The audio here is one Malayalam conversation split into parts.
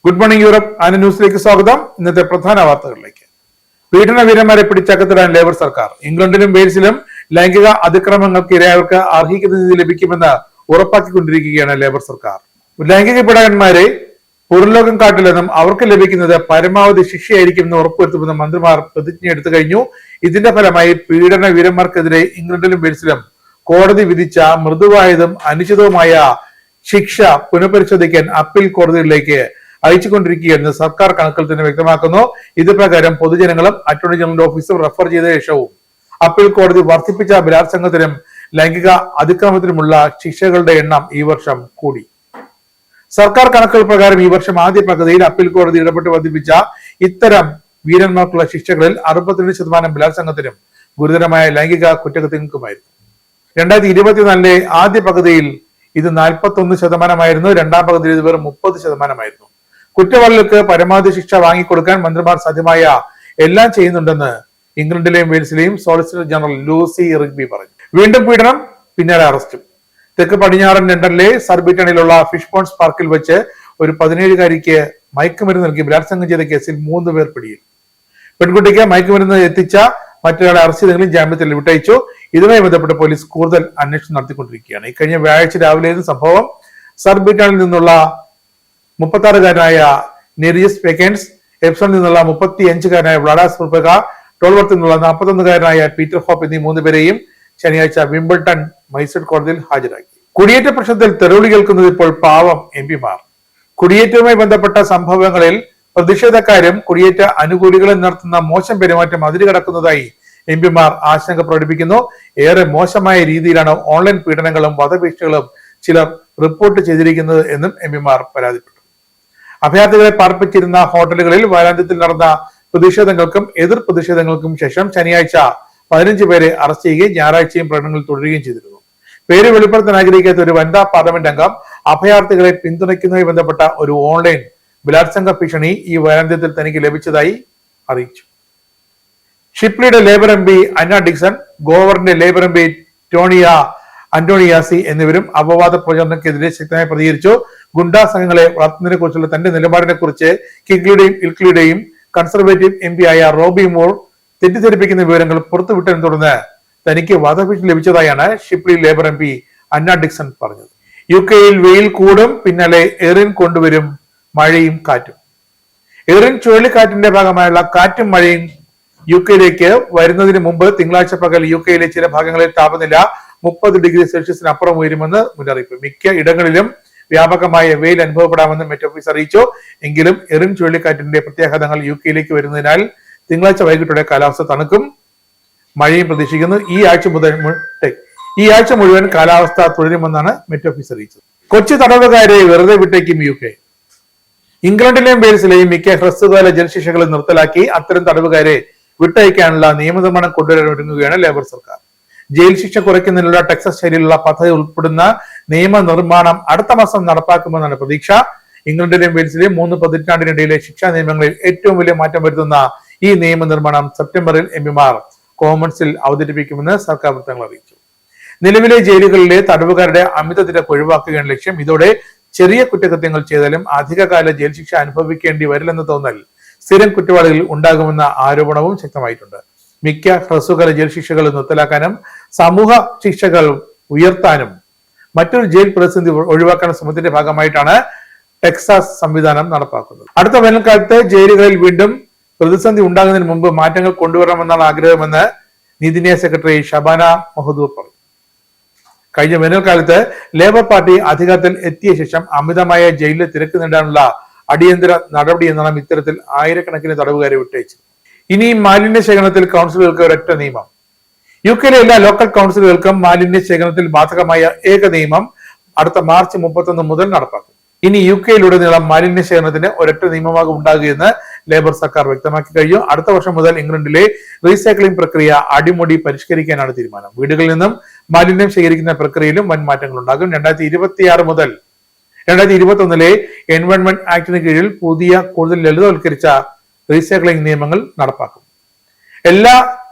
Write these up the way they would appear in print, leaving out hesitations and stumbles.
ഗുഡ് മോർണിംഗ് യൂറോപ്പ് ആൻഡ് ന്യൂസിലേക്ക് സ്വാഗതം. ഇന്നത്തെ പ്രധാന വാർത്തകളിലേക്ക്. പീഡന വീരന്മാരെ പിടിച്ചകത്തിടാൻ ലേബർ സർക്കാർ. ഇംഗ്ലണ്ടിലും വെയിൽസിലും ലൈംഗിക അതിക്രമങ്ങൾക്ക് ഇരയായവർക്ക് അർഹിക്കുന്ന നീതി ലഭിക്കുമെന്ന് ഉറപ്പാക്കിക്കൊണ്ടിരിക്കുകയാണ് ലേബർ സർക്കാർ. ലൈംഗിക പീഡകന്മാരെ പുറംലോകം കാട്ടില്ലെന്നും അവർക്ക് ലഭിക്കുന്നത് പരമാവധി ശിക്ഷയായിരിക്കുമെന്ന് ഉറപ്പുവരുത്തുമെന്ന് മന്ത്രിമാർ പ്രതിജ്ഞ എടുത്തു കഴിഞ്ഞു. ഇതിന്റെ ഫലമായി പീഡന വീരന്മാർക്കെതിരെ ഇംഗ്ലണ്ടിലും വെയിൽസിലും കോടതി വിധിച്ച മൃദുവായതും അനുചിതവുമായ ശിക്ഷ പുനഃപരിശോധിക്കാൻ അപ്പീൽ കോടതികളിലേക്ക് അയച്ചുകൊണ്ടിരിക്കുകയെന്ന് സർക്കാർ കണക്കുകൾ തന്നെ വ്യക്തമാക്കുന്നു. ഇത് പ്രകാരം പൊതുജനങ്ങളും അറ്റോർണി ജനറൽ ഓഫീസും റഫർ ചെയ്ത ശേഷവും അപ്പീൽ കോടതി വർദ്ധിപ്പിച്ച ബലാത്സംഗത്തിനും ലൈംഗിക അതിക്രമത്തിനുമുള്ള ശിക്ഷകളുടെ എണ്ണം ഈ വർഷം കൂടി. സർക്കാർ കണക്കുകൾ പ്രകാരം ഈ വർഷം ആദ്യ പകുതിയിൽ അപ്പീൽ കോടതി ഇടപെട്ട് വർദ്ധിപ്പിച്ച ഇത്തരം വീരന്മാർക്കുള്ള ശിക്ഷകളിൽ 62% ബലാത്സംഗത്തിനും ഗുരുതരമായ ലൈംഗിക കുറ്റകൃത്യങ്ങൾക്കുമായിരുന്നു. 2024 ആദ്യ പകുതിയിൽ ഇത് 41%, രണ്ടാം പകുതിയിൽ ഇത് വെറും 30%. കുറ്റവാളികൾക്ക് പരമാവധി ശിക്ഷ വാങ്ങിക്കൊടുക്കാൻ മന്ത്രിമാർ സാധ്യമായ എല്ലാം ചെയ്യുന്നുണ്ടെന്ന് ഇംഗ്ലണ്ടിലെയും വെയിൽസിലെയും സോളിസിറ്റർ ജനറൽ ലൂസി റിഗ്ബി പറഞ്ഞു. വീണ്ടും പീഡനം, പിന്നാലെ അറസ്റ്റും. തെക്ക് പടിഞ്ഞാറൻ ലണ്ടനിലെ സർബിറ്റണിലുള്ള ഫിഷ് പോൺസ് പാർക്കിൽ വെച്ച് ഒരു 17-കാരിക്ക് മയക്കുമരുന്ന് നൽകി ബലാത്സംഗം ചെയ്ത കേസിൽ 3 പേർ പിടിയിൽ. പെൺകുട്ടിക്ക് മയക്കുമരുന്ന് എത്തിച്ച മറ്റൊരാളെ അറസ്റ്റ് ചെയ്തെങ്കിലും ജാമ്യത്തിൽ വിട്ടയച്ചു. ഇതുമായി ബന്ധപ്പെട്ട് പോലീസ് കൂടുതൽ അന്വേഷണം നടത്തിക്കൊണ്ടിരിക്കുകയാണ്. ഇക്കഴിഞ്ഞ വ്യാഴാഴ്ച രാവിലെയായിരുന്നു സംഭവം. സർബിറ്റണിൽ നിന്നുള്ള 36-കാരനായ നെരിയസ് പെക്കൻസ്, എപ്സണിൽ നിന്നുള്ള 35-കാരനായ വ്ളാഡാസ് ഫുർപക, ടോൾവർത്തിൽ നിന്നുള്ള 41-കാരനായ പീറ്റർ ഹോപ്പ് എന്നീ 3 പേരെയും ശനിയാഴ്ച വിംബിൾട്ടൺ മജിസ്ട്രേറ്റ് കോടതിയിൽ ഹാജരാക്കി. കുടിയേറ്റ പ്രശ്നത്തിൽ തെരുവിളി കേൾക്കുന്നത് ഇപ്പോൾ പാവം എംപിമാർ. കുടിയേറ്റവുമായി ബന്ധപ്പെട്ട സംഭവങ്ങളിൽ പ്രതിഷേധക്കാരും കുടിയേറ്റ അനുകൂലികളും നടത്തുന്ന മോശം പെരുമാറ്റം അതിരുകടക്കുന്നതായി എംപിമാർ ആശങ്ക പ്രകടിപ്പിക്കുന്നു. ഏറെ മോശമായ രീതിയിലാണ് ഓൺലൈൻ പീഡനങ്ങളും വധഭീഷണികളും ചിലർ റിപ്പോർട്ട് ചെയ്തിരിക്കുന്നത് എന്നും എംപിമാർ പരാതിപ്പെട്ടു. അഭയാർത്ഥികളെ പാർപ്പിച്ചിരുന്ന ഹോട്ടലുകളിൽ വാരാന്ത്യത്തിൽ നടന്ന പ്രതിഷേധങ്ങൾക്കും എതിർ പ്രതിഷേധങ്ങൾക്കും ശേഷം ശനിയാഴ്ച 15 പേരെ അറസ്റ്റ് ചെയ്യുകയും ഞായറാഴ്ചയും പ്രകടനങ്ങൾ തുടരുകയും ചെയ്തിരുന്നു. പേര് വെളിപ്പെടുത്താൻ ആഗ്രഹിക്കാത്ത ഒരു വനിതാ പാർലമെന്റ് അംഗം അഭയാർത്ഥികളെ പിന്തുണയ്ക്കുന്നതുമായി ബന്ധപ്പെട്ട ഒരു ഓൺലൈൻ ബലാത്സംഗ ഭീഷണി ഈ വാരാന്ത്യത്തിൽ തനിക്ക് ലഭിച്ചതായി അറിയിച്ചു. ഷിപ്ലിയുടെ ലേബർ എം പി അന്ന ഡിക്സൺ, ഗോവറിന്റെ ലേബർ എം പി അന്റോണിയാസി എന്നിവരും അപവാദ പ്രചരണക്കെതിരെ ശക്തമായി പ്രതികരിച്ചു. ഗുണ്ടാ സംഘങ്ങളെ വളർത്തുന്നതിനെ കുറിച്ചുള്ള തന്റെ നിലപാടിനെ കുറിച്ച് കിഗ്ലിയുടെയും ഇൽക്ലിയുടെയും കൺസർവേറ്റീവ് എം പി ആയ റോബി മൂർ തെറ്റിദ്ധരിപ്പിക്കുന്ന വിവരങ്ങൾ പുറത്തുവിട്ടതിനെ തുടർന്ന് തനിക്ക് വധഭീഷണി ലഭിച്ചതായാണ് ഷിപ്ലി ലേബർ എം പി അന്ന ഡിക്സൺ പറഞ്ഞത്. UK-യിൽ വെയിൽ കൂടും, പിന്നാലെ എറിൻ കൊണ്ടുവരും മഴയും കാറ്റും. എറിൻ ചുഴലിക്കാറ്റിന്റെ ഭാഗമായുള്ള കാറ്റും മഴയും UK-യിലേക്ക് വരുന്നതിന് മുമ്പ് തിങ്കളാഴ്ച പകൽ UK-യിലെ ചില ഭാഗങ്ങളിൽ താപനില 30 ഡിഗ്രി സെൽഷ്യസിന് അപ്പുറം ഉയരുമെന്ന് മുന്നറിയിപ്പ്. മിക്ക ഇടങ്ങളിലും വ്യാപകമായ വെയിൽ അനുഭവപ്പെടാമെന്ന് മെറ്റ് ഓഫീസ് അറിയിച്ചു. എങ്കിലും എറിൻ ചുഴലിക്കാറ്റിന്റെ പ്രത്യാഘാതങ്ങൾ UK-യിലേക്ക് വരുന്നതിനാൽ തിങ്കളാഴ്ച വൈകിട്ടോടെ കാലാവസ്ഥ തണുക്കും, മഴയും പ്രതീക്ഷിക്കുന്നു. ഈ ആഴ്ച മുഴുവൻ കാലാവസ്ഥ തുടരുമെന്നാണ് മെറ്റ് ഓഫീസ് അറിയിച്ചത്. കൊച്ചി തടവുകാരെ വെറുതെ വിട്ടേക്കും UK. ഇംഗ്ലണ്ടിലെയും വെയിൽസിലെയും മിക്ക ഹ്രസ്വകാല ജയിൽശിക്ഷകളും നിർത്തലാക്കി അത്തരം തടവുകാരെ വിട്ടയക്കാനുള്ള നിയമനിർമ്മാണം കൊണ്ടുവരാൻ ഒരുങ്ങുകയാണ് ലേബർ സർക്കാർ. ജയിൽ ശിക്ഷ കുറയ്ക്കുന്നതിനുള്ള ടെക്സസ് ശൈലിയിലുള്ള പദ്ധതി ഉൾപ്പെടുന്ന നിയമനിർമ്മാണം അടുത്ത മാസം നടപ്പാക്കുമെന്നാണ് പ്രതീക്ഷ. ഇംഗ്ലണ്ടിലെയും വെയിൽസിലെയും 3 പതിറ്റാണ്ടിനിടയിലെ ശിക്ഷാ നിയമങ്ങളിൽ ഏറ്റവും വലിയ മാറ്റം വരുത്തുന്ന ഈ നിയമനിർമ്മാണം സെപ്റ്റംബറിൽ എംപിമാർ കോമൺസിൽ അവതരിപ്പിക്കുമെന്ന് സർക്കാർ വൃത്തങ്ങൾ അറിയിച്ചു. നിലവിലെ ജയിലുകളിലെ തടവുകാരുടെ അമിത തിരക്ക് ഒഴിവാക്കുകയാണ് ലക്ഷ്യം. ഇതോടെ ചെറിയ കുറ്റകൃത്യങ്ങൾ ചെയ്താലും അധികകാല ജയിൽ ശിക്ഷ അനുഭവിക്കേണ്ടി വരില്ലെന്ന തോന്നൽ സ്ഥിരം കുറ്റവാളികളിൽ ഉണ്ടാകുമെന്ന ആരോപണവും ശക്തമായിട്ടുണ്ട്. മിക്ക ഹ്രസ്വകാല ജയിൽ ശിക്ഷകൾ നിർത്തലാക്കാനും സമൂഹ ശിക്ഷകൾ ഉയർത്താനും മറ്റൊരു ജയിൽ പ്രതിസന്ധി ഒഴിവാക്കാനും ശ്രമത്തിന്റെ ഭാഗമായിട്ടാണ് ടെക്സാസ് സംവിധാനം നടപ്പാക്കുന്നത്. അടുത്ത വേനൽക്കാലത്ത് ജയിലുകളിൽ വീണ്ടും പ്രതിസന്ധി ഉണ്ടാകുന്നതിന് മുമ്പ് മാറ്റങ്ങൾ കൊണ്ടുവരണമെന്നാണ് ആഗ്രഹമെന്ന് നീതിന്യായ സെക്രട്ടറി ഷബാന മഹദൂർ പറഞ്ഞു. കഴിഞ്ഞ വേനൽക്കാലത്ത് ലേബർ പാർട്ടി അധികാരത്തിൽ എത്തിയ ശേഷം അമിതമായ ജയിലിലെ തിരക്ക് നേടാനുള്ള അടിയന്തര നടപടി എന്നാണ് ഇത്തരത്തിൽ ആയിരക്കണക്കിന് തടവുകാരെ വിട്ടയച്ചത്. ഇനി മാലിന്യ ശേഖരണത്തിൽ കൗൺസിലുകൾക്ക് ഒരൊറ്റ നിയമം. UK-യിലെ എല്ലാ ലോക്കൽ കൗൺസിലുകൾക്കും മാലിന്യ ശേഖരണത്തിൽ ബാധകമായ ഏക നിയമം അടുത്ത മാർച്ച് 31 മുതൽ നടപ്പാക്കും. ഇനി UK-യിലുടനീളം മാലിന്യ ശേഖരണത്തിന് ഒരൊറ്റ നിയമമാകും ഉണ്ടാകുകയെന്ന് ലേബർ സർക്കാർ വ്യക്തമാക്കി കഴിഞ്ഞു. അടുത്ത വർഷം മുതൽ ഇംഗ്ലണ്ടിലെ റീസൈക്ലിംഗ് പ്രക്രിയ അടിമുടി പരിഷ്കരിക്കാനാണ് തീരുമാനം. വീടുകളിൽ നിന്നും മാലിന്യം ശേഖരിക്കുന്ന പ്രക്രിയയിലും വൻ മാറ്റങ്ങൾ ഉണ്ടാകും. 2026 മുതൽ 2021 എൻവയോൺമെന്റ് ആക്ടിന് കീഴിൽ പുതിയ കൂടുതൽ ലളിതവൽക്കരിച്ച റീസൈക്ലിംഗ് നിയമങ്ങൾ നടപ്പാക്കും. എല്ലാ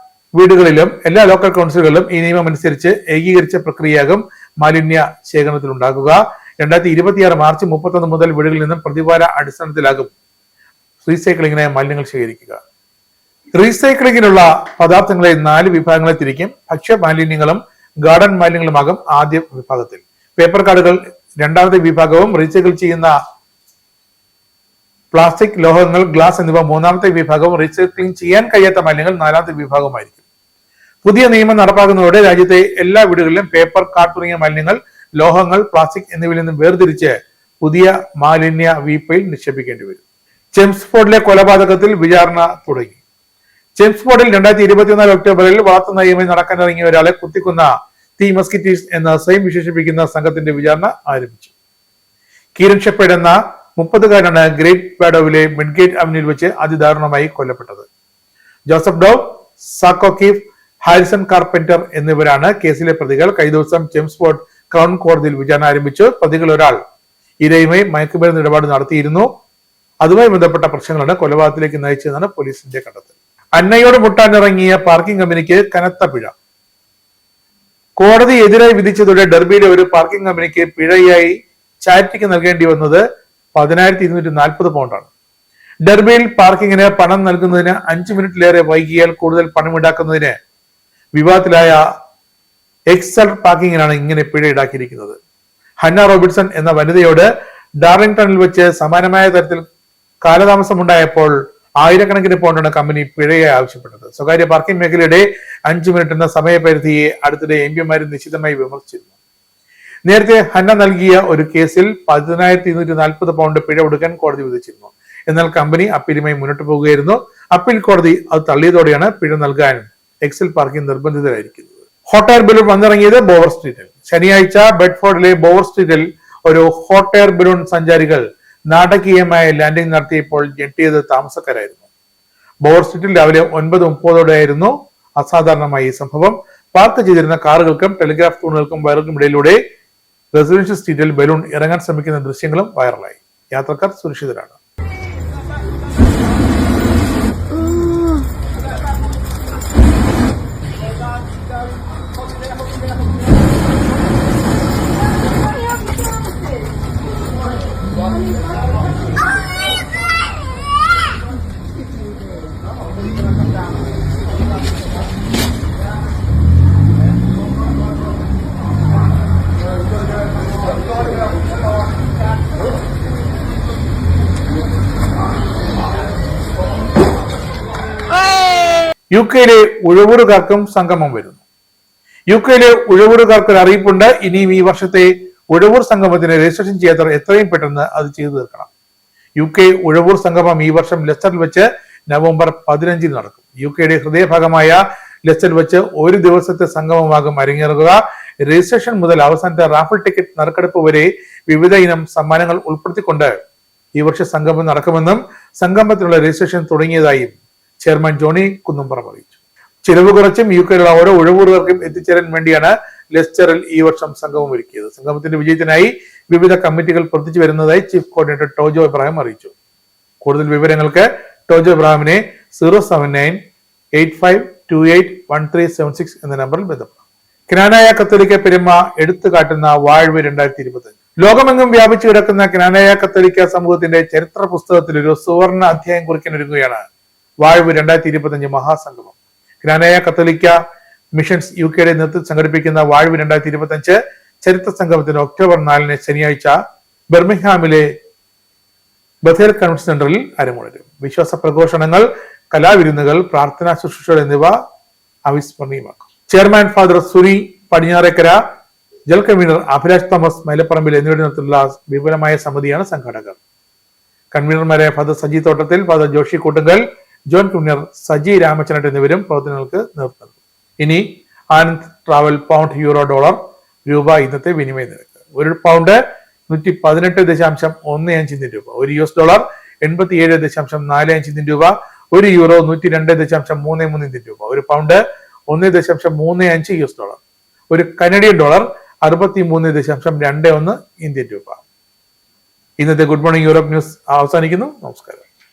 വീടുകളിലും എല്ലാ ലോക്കൽ കൗൺസിലുകളിലും ഈ നിയമം അനുസരിച്ച് ഏകീകരിച്ച പ്രക്രിയയാകും മാലിന്യ ശേഖരണത്തിൽ ഉണ്ടാകുക. 2026 മാർച്ച് 31 മുതൽ വീടുകളിൽ നിന്നും പ്രതിവാര അടിസ്ഥാനത്തിലാകും റീസൈക്ലിങ്ങിനായി മാലിന്യങ്ങൾ ശേഖരിക്കുക. റീസൈക്ലിങ്ങിനുള്ള പദാർത്ഥങ്ങളെ 4 വിഭാഗങ്ങളെ തിരിക്കും. ഭക്ഷ്യ മാലിന്യങ്ങളും ഗാർഡൻ മാലിന്യങ്ങളുമാകും ആദ്യ വിഭാഗത്തിൽ. പേപ്പർ കാർഡുകൾ രണ്ടാമത്തെ വിഭാഗവും റീസൈക്കിൾ ചെയ്യുന്ന പ്ലാസ്റ്റിക്, ലോഹങ്ങൾ, ഗ്ലാസ് എന്നിവ മൂന്നാമത്തെ വിഭാഗവും റീസൈക്ലിംഗ് ചെയ്യാൻ കഴിയാത്ത മാലിന്യങ്ങൾ നാലാമത്തെ വിഭാഗവുമായിരിക്കും. പുതിയ നിയമം നടപ്പാക്കുന്നതോടെ രാജ്യത്തെ എല്ലാ വീടുകളിലും പേപ്പർ, കാർഡ് തുടങ്ങിയ മാലിന്യങ്ങൾ, ലോഹങ്ങൾ, പ്ലാസ്റ്റിക് എന്നിവയിൽ നിന്നും വേർതിരിച്ച് പുതിയ മാലിന്യ വീപ്പയിൽ നിക്ഷേപിക്കേണ്ടി വരും. ചെംസ്ഫോർഡിലെ കൊലപാതകത്തിൽ വിചാരണ തുടങ്ങി. ചെംസ്ഫോർഡിൽ 2024 ഒക്ടോബറിൽ വളർത്തുനായുമായി നടക്കാനിറങ്ങിയ ഒരാളെ കുത്തിക്കുന്ന തീ മസ്കിറ്റീസ് എന്ന് സ്വയം വിശേഷിപ്പിക്കുന്ന സംഘത്തിന്റെ വിചാരണ ആരംഭിച്ചു. കീരൻ ഷെപ്പേഡ് എന്ന 30-കാരനാണ് ഗ്രേറ്റ് ബാഡോവിലെ മിഡ്ഗേറ്റ് അവന്യൂവിൽ വെച്ച് അതിദാരുണമായി കൊല്ലപ്പെട്ടത്. Joseph Dove, Sacco Keefe, Harrison Carpenter എന്നിവരാണ് കേസിലെ പ്രതികൾ. കഴിഞ്ഞ ദിവസം ചെംസ്ഫോർഡ് ക്രൗൺ കോടതിയിൽ വിചാരണ ആരംഭിച്ചു. പ്രതികൾ ഒരാൾ ഇരയുമായി മയക്കുമരുന്ന് ഇടപാട് നടത്തിയിരുന്നു. അതുമായി ബന്ധപ്പെട്ട പ്രശ്നങ്ങളാണ് കൊലപാതകത്തിലേക്ക് നയിച്ചതെന്നാണ് പോലീസിന്റെ കണ്ടെത്തൽ. അന്നയോട് മുട്ടാനിറങ്ങിയ പാർക്കിംഗ് കമ്പനിക്ക് കനത്ത പിഴ. കോടതി എതിരായി വിധിച്ചതോടെ ഡെർബിയിലെ ഒരു പാർക്കിംഗ് കമ്പനിക്ക് പിഴയായി ചാരിറ്റിക്ക് നൽകേണ്ടി വന്നത് 10,240 പൗണ്ടാണ്. ഡെർബിയിൽ പാർക്കിങ്ങിന് പണം നൽകുന്നതിന് 5 മിനിറ്റിലേറെ വൈകിയാൽ കൂടുതൽ പണം ഈടാക്കുന്നതിന് വിവാദത്തിലായ എക്സൽ പാർക്കിങ്ങിനാണ് ഇങ്ങനെ പിഴ ഈടാക്കിയിരിക്കുന്നത്. ഹന്ന റോബിൻസൺ എന്ന വനിതയോട് ഡാർലിംഗ്ടണിൽ വെച്ച് സമാനമായ തരത്തിൽ കാലതാമസമുണ്ടായപ്പോൾ 1000കണക്കിന് പൗണ്ടാണ് കമ്പനി പിഴയായി ആവശ്യപ്പെട്ടത്. സ്വകാര്യ പാർക്കിംഗ് മേഖലയുടെ 5 മിനിറ്റ് എന്ന സമയപരിധിയെ അടുത്തിടെ എംപിമാരും നിശ്ചിതമായി വിമർശിച്ചിരുന്നു. നേരത്തെ ഹന്ന നൽകിയ ഒരു കേസിൽ 10,240 പൗണ്ട് പിഴ കൊടുക്കാൻ കോടതി വിധിച്ചിരുന്നു. എന്നാൽ കമ്പനി അപ്പീലുമായി മുന്നോട്ട് പോകുകയായിരുന്നു. അപ്പീൽ കോടതി അത് തള്ളിയതോടെയാണ് പിഴ നൽകാൻ എക്സൽ പാർക്കിംഗ് നിർബന്ധിതരായിരിക്കുന്നത്. ഹോട്ട് എയർ ബലൂൺ വന്നിറങ്ങിയത് ബോവർ സ്ട്രീറ്റിൽ. ശനിയാഴ്ച ബെഡ്ഫോർഡിലെ ബോവർ സ്ട്രീറ്റിൽ ഒരു ഹോട്ട് എയർ ബലൂൺ സഞ്ചാരികൾ നാടകീയമായ ലാൻഡിംഗ് നടത്തിയപ്പോൾ ഞെട്ടിയത് താമസക്കാരായിരുന്നു. ബോവർ സ്ട്രീറ്റിൽ രാവിലെ 9:30 അസാധാരണമായ ഈ സംഭവം. പാർക്ക് ചെയ്തിരുന്ന കാറുകൾക്കും ടെലിഗ്രാഫ് തൂണുകൾക്കും വയറുകൾക്കും ഇടയിലൂടെ റെസിഡൻഷ്യൽ സ്ട്രീറ്റിൽ ബലൂൺ ഇറങ്ങാൻ ശ്രമിക്കുന്ന ദൃശ്യങ്ങളും വൈറലായി. യാത്രക്കാർ സുരക്ഷിതരാണ്. യുകെയിലെ ഉഴവൂറുകാർക്കും സംഗമം വരുന്നു. യുകെയിലെ ഉഴവൂറുകാർക്ക് ഒരു അറിയിപ്പുണ്ട്. ഇനിയും ഈ വർഷത്തെ ഉഴവൂർ സംഗമത്തിന് രജിസ്ട്രേഷൻ ചെയ്യാത്തവർ എത്രയും പെട്ടെന്ന് അത് ചെയ്തു തീർക്കണം. യുകെ ഉഴവൂർ സംഗമം ഈ വർഷം ലെസ്റ്ററിൽ വെച്ച് നവംബർ 15 നടക്കും. യുകെയുടെ ഹൃദയഭാഗമായ ലെസ്റ്ററിൽ വെച്ച് ഒരു ദിവസത്തെ സംഗമമാകും അരങ്ങേറുക. രജിസ്ട്രേഷൻ മുതൽ അവസാനത്തെ റാഫിൾ ടിക്കറ്റ് നറുക്കെടുപ്പ് വരെ വിവിധ ഇനം സമ്മാനങ്ങൾ ഉൾപ്പെടുത്തിക്കൊണ്ട് ഈ വർഷം സംഗമം നടക്കുമെന്നും സംഗമത്തിനുള്ള രജിസ്ട്രേഷൻ തുടങ്ങിയതായും ചെയർമാൻ ജോണി കുന്നുംപറം അറിയിച്ചു. ചിലവ് കുറച്ചും യുകെയിലുള്ള ഓരോ ഉഴവൂറുകാർക്കും എത്തിച്ചേരാൻ വേണ്ടിയാണ് ലെസ്റ്ററിൽ ഈ വർഷം സംഗമം ഒരുക്കിയത്. സംഗമത്തിന്റെ വിജയത്തിനായി വിവിധ കമ്മിറ്റികൾ പ്രവർത്തിച്ചു വരുന്നതായി ചീഫ് കോർഡിനേറ്റർ ടോജോ ഇബ്രാഹിം അറിയിച്ചു. കൂടുതൽ വിവരങ്ങൾക്ക് ടോജോ ഇബ്രാഹിമിനെ 07985281376 എന്ന നമ്പറിൽ ബന്ധപ്പെടാം. ക്നാനായ കത്തോലിക്ക പെരുമ എടുത്തു കാട്ടുന്ന വാഴ്വ് 2025. ലോകമെങ്ങും വ്യാപിച്ചു കിടക്കുന്ന ക്നാനായ കത്തോലിക്ക സമൂഹത്തിന്റെ ചരിത്ര പുസ്തകത്തിൽ ഒരു സുവർണ അധ്യായം കുറിക്കാനൊരുങ്ങുകയാണ് വാഴ്വ് 2025 മഹാസംഗമം. ക്നാനായ കത്തോലിക്ക മിഷൻസ് യുകെയുടെ നേതൃത്വത്തിൽ സംഘടിപ്പിക്കുന്ന വാഴ്വ് 2025 ചരിത്ര സംഗമത്തിന് ഒക്ടോബർ 4 ശനിയാഴ്ച ബർമിംഗ്ഹാമിലെ ബഥേൽ കൺവെൻഷൻ സെന്ററിൽ അരങ്ങേറും. വിശ്വാസ പ്രഘോഷണങ്ങൾ, കലാവിരുന്നുകൾ, പ്രാർത്ഥനാ ശുശ്രൂഷകൾ എന്നിവ അവിസ്മരണീയമാക്കും. ചെയർമാൻ ഫാദർ സുനി പടിഞ്ഞാറേക്കര, ജൽ കൺവീനർ അഭിലാഷ് തോമസ് മൈലപ്പറമ്പിൽ എന്നിവരുടെ നേതൃത്വത്തിലുള്ള വിപുലമായ സമിതിയാണ് സംഘാടകർ. കൺവീനർമാരായ father Saji Thottathil, father Joshy Koottungal, joint convener Saji Ramachandran എന്നിവരും പ്രവർത്തനങ്ങൾക്ക് നേതൃത്വം നൽകും. ഇനി Anand travel pound euro dollar രൂപ ഇന്നത്തെ വിനിമയ നിരക്ക്. ഒരു പൗണ്ട് 118.15 ഇന്ത്യൻ രൂപ, ഒരു യുഎസ് ഡോളർ 87.45 ഇന്ത്യൻ രൂപ, ഒരു യൂറോ 102.33 ഇന്ത്യൻ രൂപ, ഒരു പൗണ്ട് 1.35 യുഎസ് ഡോളർ, ഒരു കനഡിയൻ ഡോളർ 63.21 ഇന്ത്യൻ രൂപ. ഇന്നത്തെ ഗുഡ് മോർണിംഗ് യൂറോപ്പ് ന്യൂസ് അവസാനിക്കുന്നു. നമസ്കാരം.